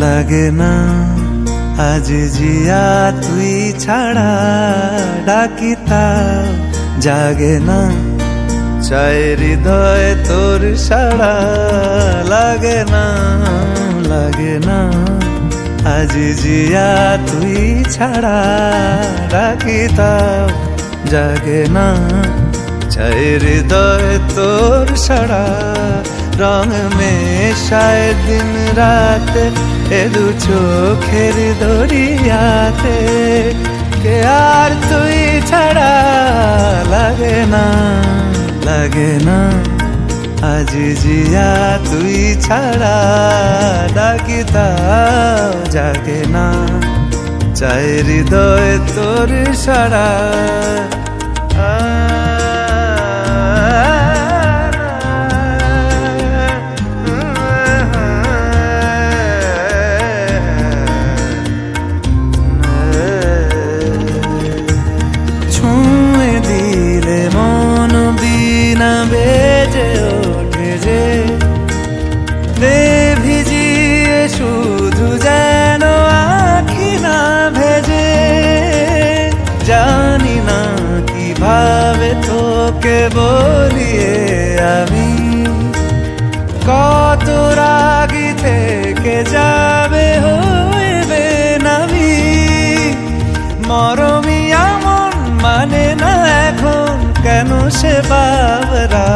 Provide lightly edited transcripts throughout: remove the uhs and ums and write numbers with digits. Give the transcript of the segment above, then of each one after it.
লাগে না আজ জিয়া তুই ছাড়া ডাকিতাও জাগে না চাই হৃদয় তোর সাড়া লাগে না আজ জিয়া তুই ছাড়া ডাকিতাও জাগে না চাই হৃদয় তোর সাড়া রং মেশায় দিন রাত এ দু চোখের দরিয়াতে কে আর তুই ছাড়া লাগে না আজ জিয়া তুই ছাড়া ডাকিতাও জাগে না চাই হৃদয় তোর সাড়া বেজে ওঠে যে ভিজিয়ে শুধু যেন আখি না ভেজে জানি না কিভাবে তোকে বলিয়ে আমি কত রাগি থেকে যাবে হইবে নামি মরমি এমন মানে না এখন কেন সে বাবরা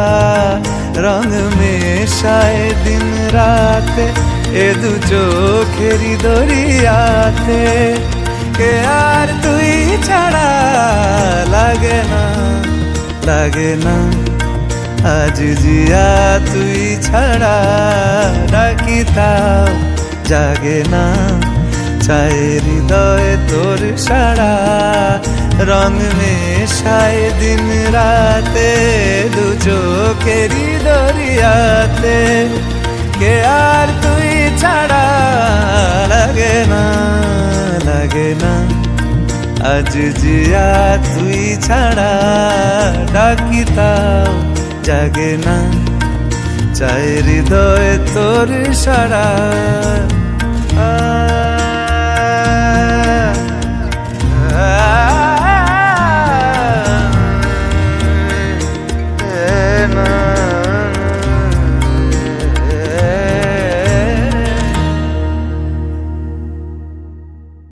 রং মেশায় দিন রাতে এ দু চোখেরি দরিয়াতে কে আর তুই ছাড়া লাগে না আজ জিয়া তুই ছাড়া ডাকিতাও জাগে না চাই হৃদয় তোর সাড়া রং মেশায় দিন রাতে দু চোখেরি দরিয়াতে কে আর তুই ছাড়া লাগে না আজ জিয়া তুই ছাড়া ডাকিতাও জাগে না চাই হৃদয় তোর সাড়া